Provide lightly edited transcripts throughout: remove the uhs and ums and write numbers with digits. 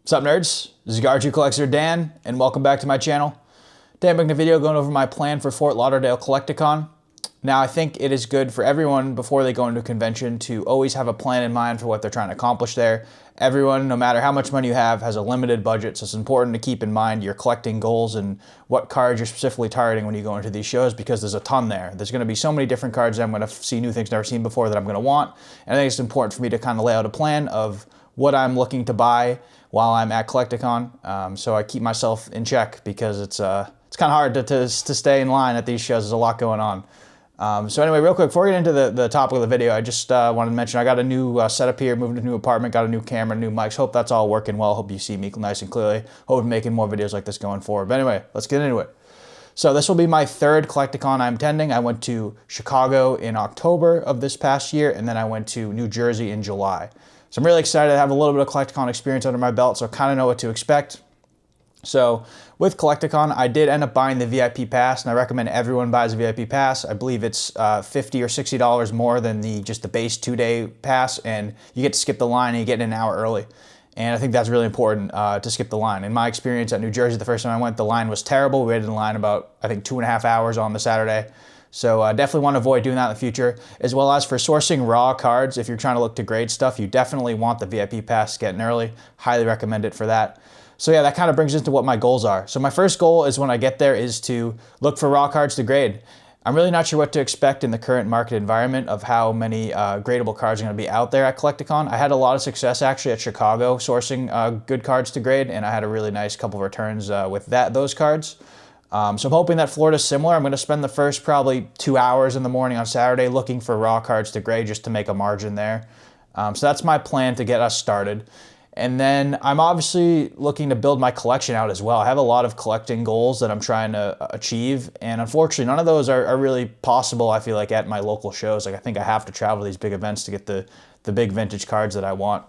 What's up, nerds? This is Gar2 Collector Dan, and welcome back to my channel. Today I'm making a video going over my plan for Fort Lauderdale Collecticon. Now, I think it is good for everyone before they go into a convention to always have a plan in mind for what they're trying to accomplish there. Everyone, no matter how much money you have, has a limited budget, so it's important to keep in mind your collecting goals and what cards you're specifically targeting when you go into these shows, because there's a ton there. There's going to be so many different cards that I'm going to see new things never seen before that I'm going to want, and I think it's important for me to kind of lay out a plan of what I'm looking to buy while I'm at Collecticon, so I keep myself in check, because it's kind of hard to stay in line at these shows. There's a lot going on. So anyway, real quick, before we get into the topic of the video, I just wanted to mention I got a new setup here, moved to a new apartment, got a new camera, new mics. Hope that's all working well. Hope you see me nice and clearly. Hope I'm making more videos like this going forward. But anyway, let's get into it. So this will be my third Collecticon I'm attending. I went to Chicago in October of this past year, and then I went to New Jersey in July. So I'm really excited to have a little bit of Collecticon experience under my belt, so I kind of know what to expect. So with Collecticon, I did end up buying the VIP pass, and I recommend everyone buys a VIP pass. I believe it's $50 or $60 more than just the base 2-day pass, and you get to skip the line and you get in an hour early. And I think that's really important to skip the line. In my experience at New Jersey, the first time I went, the line was terrible. We waited in line about, I think, 2.5 hours on the Saturday. So definitely want to avoid doing that in the future, as well as for sourcing raw cards. If you're trying to look to grade stuff, you definitely want the VIP pass getting early. Highly recommend it for that. So yeah, that kind of brings us to what my goals are. So my first goal is when I get there is to look for raw cards to grade. I'm really not sure what to expect in the current market environment of how many gradable cards are going to be out there at Collecticon. I had a lot of success actually at Chicago sourcing good cards to grade, and I had a really nice couple of returns with those cards. So I'm hoping that Florida's similar. I'm going to spend the first probably 2 hours in the morning on Saturday looking for raw cards to grade just to make a margin there. So that's my plan to get us started. And then I'm obviously looking to build my collection out as well. I have a lot of collecting goals that I'm trying to achieve, and unfortunately none of those are really possible, I feel like, at my local shows. Like, I think I have to travel to these big events to get the big vintage cards that I want.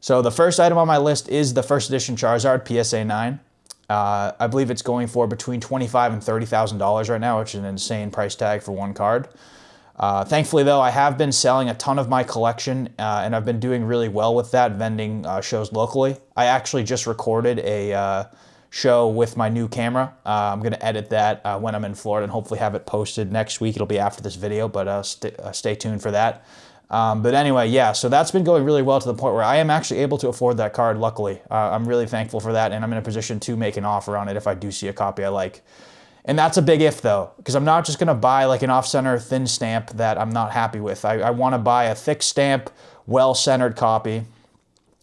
So the first item on my list is the first edition Charizard PSA 9. I believe it's going for between $25,000 and $30,000 right now, which is an insane price tag for one card. Thankfully, though, I have been selling a ton of my collection, and I've been doing really well with that, vending shows locally. I actually just recorded a show with my new camera. I'm going to edit that when I'm in Florida and hopefully have it posted next week. It'll be after this video, but stay tuned for that. But anyway, yeah, so that's been going really well to the point where I am actually able to afford that card, luckily. I'm really thankful for that, and I'm in a position to make an offer on it if I do see a copy I like. And that's a big if, though, because I'm not just going to buy like an off-center thin stamp that I'm not happy with. I want to buy a thick stamp, well-centered copy,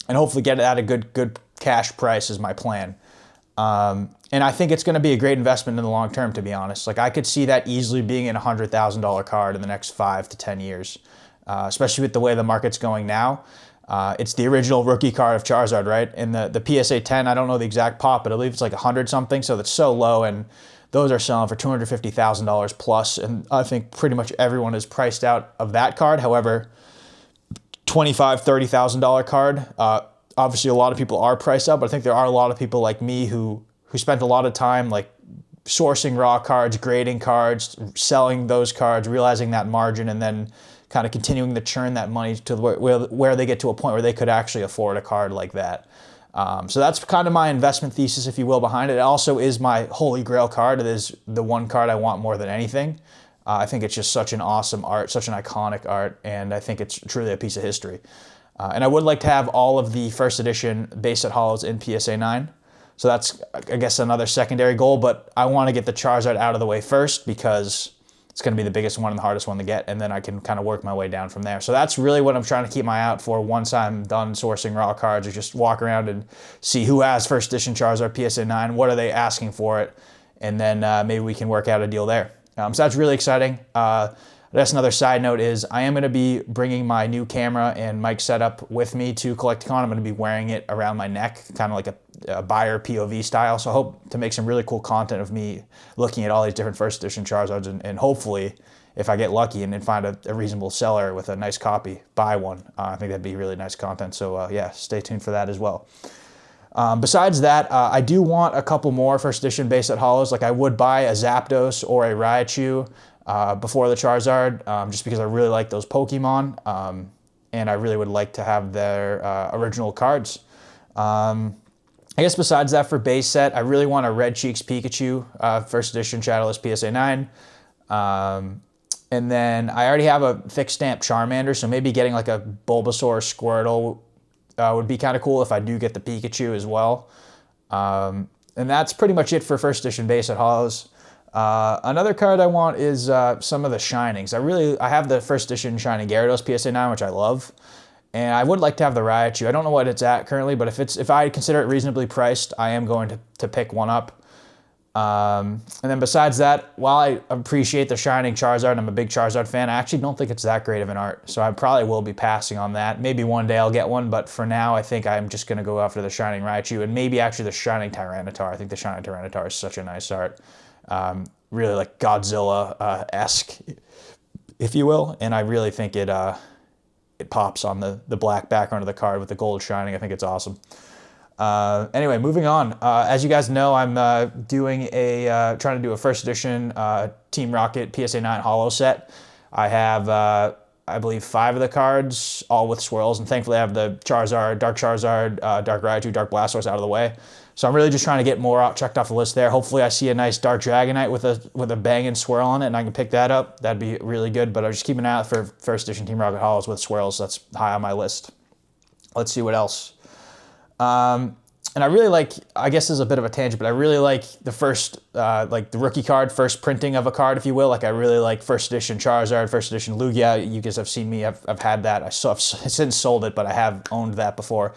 and hopefully get it at a good cash price is my plan. And I think it's going to be a great investment in the long term, to be honest. Like, I could see that easily being a $100,000 card in the next 5 to 10 years, especially with the way the market's going now. It's the original rookie card of Charizard, right? And the PSA 10, I don't know the exact pop, but I believe it's like 100 something, so that's so low, and those are selling for $250,000 plus, and I think pretty much everyone is priced out of that card. However, $25,000, $30,000 card, obviously a lot of people are priced out, but I think there are a lot of people like me who spent a lot of time like sourcing raw cards, grading cards, selling those cards, realizing that margin, and then kind of continuing to churn that money to where they get to a point where they could actually afford a card like that. So that's kind of my investment thesis, if you will, behind it. It also is my holy grail card. It is the one card I want more than anything. I think it's just such an awesome art, such an iconic art, and I think it's truly a piece of history. And I would like to have all of the first edition base set holos in PSA 9. So that's, I guess, another secondary goal, but I want to get the Charizard out of the way first, because it's going to be the biggest one and the hardest one to get, and then I can kind of work my way down from there. So that's really what I'm trying to keep my eye out for once I'm done sourcing raw cards, or just walk around and see who has first edition Charizard PSA 9, what are they asking for it, and then maybe we can work out a deal there. So that's really exciting. That's another side note is I am going to be bringing my new camera and mic setup with me to Collecticon. I'm going to be wearing it around my neck, kind of like a buyer POV style. So I hope to make some really cool content of me looking at all these different first edition Charizards, and hopefully, if I get lucky and then find a reasonable seller with a nice copy, buy one. I think that'd be really nice content. So yeah, stay tuned for that as well. Besides that, I do want a couple more first edition base set holos. Like, I would buy a Zapdos or a Raichu before the Charizard, just because I really like those Pokemon, and I really would like to have their original cards. I guess besides that, for base set, I really want a Red Cheeks Pikachu, first edition Shadowless PSA 9. And then I already have a thick stamp Charmander, so maybe getting like a Bulbasaur Squirtle would be kind of cool if I do get the Pikachu as well. And that's pretty much it for first edition base set hollows. Another card I want is some of the Shinings. I have the first edition Shining Gyarados PSA 9, which I love. And I would like to have the Raichu. I don't know what it's at currently, but if I consider it reasonably priced, I am going to pick one up. And then besides that, while I appreciate the Shining Charizard, I'm a big Charizard fan, I actually don't think it's that great of an art. So I probably will be passing on that. Maybe one day I'll get one, but for now, I think I'm just going to go after the Shining Raichu and maybe actually the Shining Tyranitar. I think the Shining Tyranitar is such a nice art. Really like Godzilla-esque, if you will. And I really think it pops on the black background of the card with the gold shining. I think it's awesome. Anyway, moving on. As you guys know, I'm trying to do a first edition Team Rocket PSA 9 holo set. I have, I believe, 5 of the cards, all with swirls, and thankfully I have the Charizard, Dark Raichu, Dark Blastoise out of the way. So I'm really just trying to get more out, checked off the list there. Hopefully I see a nice Dark Dragonite with a banging swirl on it, and I can pick that up. That'd be really good, but I'll just keep an eye out for first edition Team Rocket holos with swirls. That's high on my list. Let's see what else. And I really like, I guess this is a bit of a tangent, but I really like the first, like the rookie card, first printing of a card, if you will. Like I really like first edition Charizard, first edition Lugia. You guys have seen me, I've had that. I've since sold it, but I have owned that before.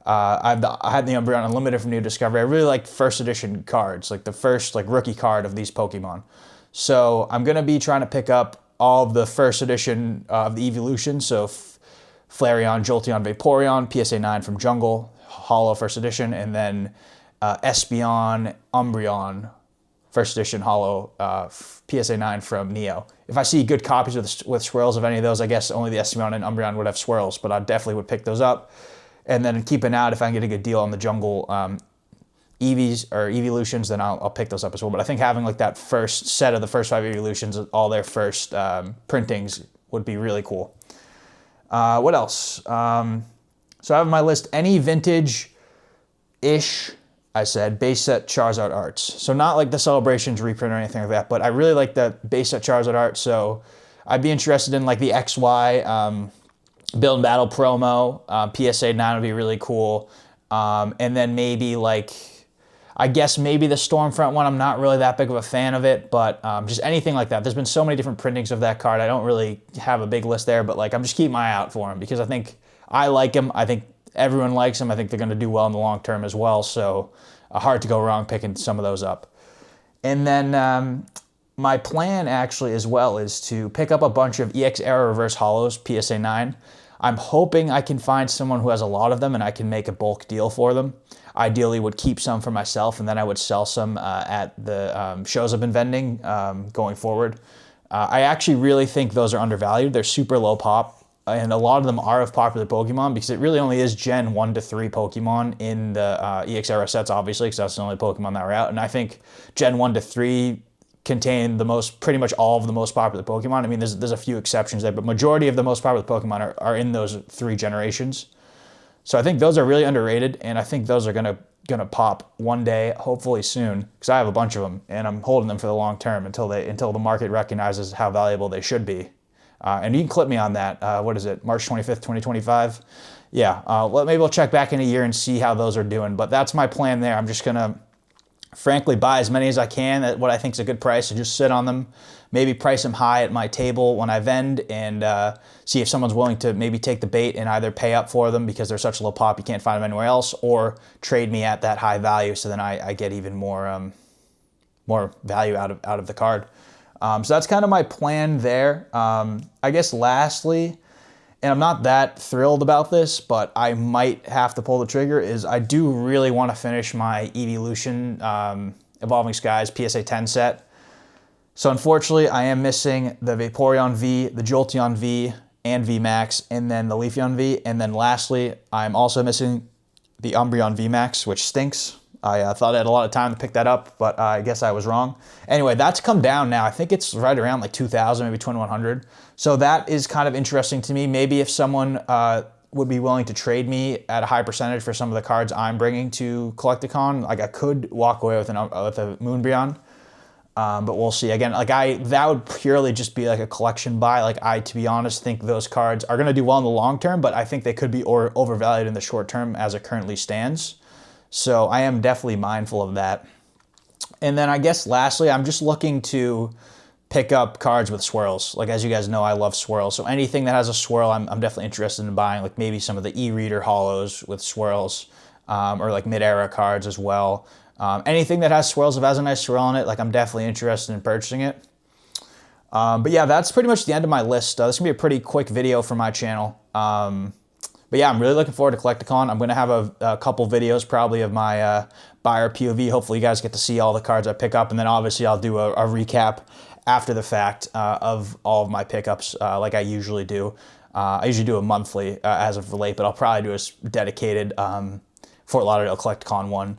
I had the Umbreon Unlimited from New Discovery. I really like first edition cards, like the first like rookie card of these Pokemon. So I'm going to be trying to pick up all of the first edition of the evolutions. So Flareon, Jolteon, Vaporeon, PSA 9 from Jungle, holo first edition, and then Espeon, Umbreon, first edition holo PSA 9 from Neo. If I see good copies with swirls of any of those, I guess only the Espeon and Umbreon would have swirls, but I definitely would pick those up. And then keep an eye out if I can get a good deal on the Jungle Eevees or Evolutions, then I'll pick those up as well. But I think having like that first set of the first 5 Evolutions, all their first printings would be really cool. What else? So I have on my list any vintage-ish, I said, base set Charizard arts. So not like the Celebrations reprint or anything like that, but I really like the base set Charizard art. So I'd be interested in like the XY Build and Battle promo. PSA 9 would be really cool. And then maybe like, I guess maybe the Stormfront one, I'm not really that big of a fan of it, but just anything like that. There's been so many different printings of that card. I don't really have a big list there, but like I'm just keeping my eye out for them because I think I like them. I think everyone likes them. I think they're going to do well in the long term as well. So hard to go wrong picking some of those up. And then my plan actually as well is to pick up a bunch of EX Era Reverse Holos PSA 9. I'm hoping I can find someone who has a lot of them and I can make a bulk deal for them. Ideally would keep some for myself and then I would sell some at the shows I've been vending going forward. I actually really think those are undervalued. They're super low pop and a lot of them are of popular Pokemon because it really only is Gen 1 to 3 Pokemon in the EX Era sets, obviously, because that's the only Pokemon that were out. And I think Gen 1 to 3 contain pretty much all of the most popular Pokemon. I mean, there's a few exceptions there, but majority of the most popular Pokemon are in those 3 generations. So I think those are really underrated, and I think those are gonna pop one day, hopefully soon, because I have a bunch of them, and I'm holding them for the long term until the market recognizes how valuable they should be. And you can clip me on that. What is it, March 25th, 2025? Yeah, maybe we'll check back in a year and see how those are doing, but that's my plan there. I'm just gonna frankly buy as many as I can at what I think is a good price and just sit on them, maybe price them high at my table when I vend and see if someone's willing to maybe take the bait and either pay up for them because they're such low pop you can't find them anywhere else, or trade me at that high value so then I get even more value out of the card. So that's kind of my plan there. I guess lastly, and I'm not that thrilled about this, but I might have to pull the trigger, is I do really want to finish my Evolution Evolving Skies PSA 10 set. So unfortunately, I am missing the Vaporeon V, the Jolteon V, and VMAX, and then the Leafeon V. And then lastly, I'm also missing the Umbreon VMAX, which stinks. I thought I had a lot of time to pick that up, but I guess I was wrong. Anyway, that's come down now. I think it's right around like 2,000, maybe 2,100. So that is kind of interesting to me. Maybe if someone would be willing to trade me at a high percentage for some of the cards I'm bringing to Collecticon. Like I could walk away with a Moonbreon, but we'll see. Again, like that would purely just be like a collection buy. Like I, to be honest, think those cards are going to do well in the long term, but I think they could be overvalued in the short term as it currently stands. So I am definitely mindful of that. And then I guess lastly, I'm just looking to pick up cards with swirls. Like as you guys know, I love swirls. So anything that has a swirl, I'm definitely interested in buying. Like maybe some of the e-reader holos with swirls, or like mid-era cards as well. Anything that has swirls, if it has a nice swirl on it, like I'm definitely interested in purchasing it. But yeah, that's pretty much the end of my list. This is gonna be a pretty quick video for my channel. But yeah, I'm really looking forward to Collecticon. I'm gonna have a couple videos probably of my buyer POV. Hopefully you guys get to see all the cards I pick up, and then obviously I'll do a recap after the fact of all of my pickups like I usually do. I usually do a monthly as of late, but I'll probably do a dedicated Fort Lauderdale Collecticon one.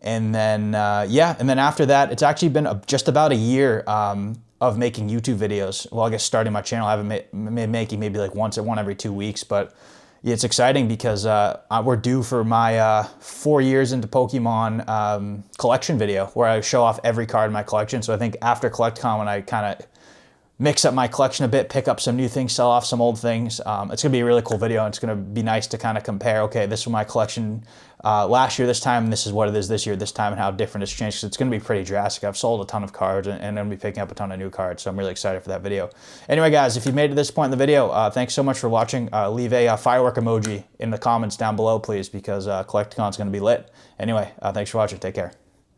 And then, yeah, and then after that, it's actually been just about a year of making YouTube videos. Well, I guess starting my channel, I haven't making maybe like one every 2 weeks, but yeah, it's exciting because we're due for my 4 years into Pokemon collection video where I show off every card in my collection. So I think after Collecticon, when I kind of mix up my collection a bit, pick up some new things, sell off some old things, it's going to be a really cool video. And it's going to be nice to kind of compare, okay, this was my collection last year this time, and this is what it is this year this time, and how different it's changed. Because it's going to be pretty drastic. I've sold a ton of cards, and I'm going to be picking up a ton of new cards, so I'm really excited for that video. Anyway, guys, if you made it to this point in the video, thanks so much for watching. Leave a firework emoji in the comments down below, please, because Collecticon's going to be lit. Anyway, thanks for watching. Take care.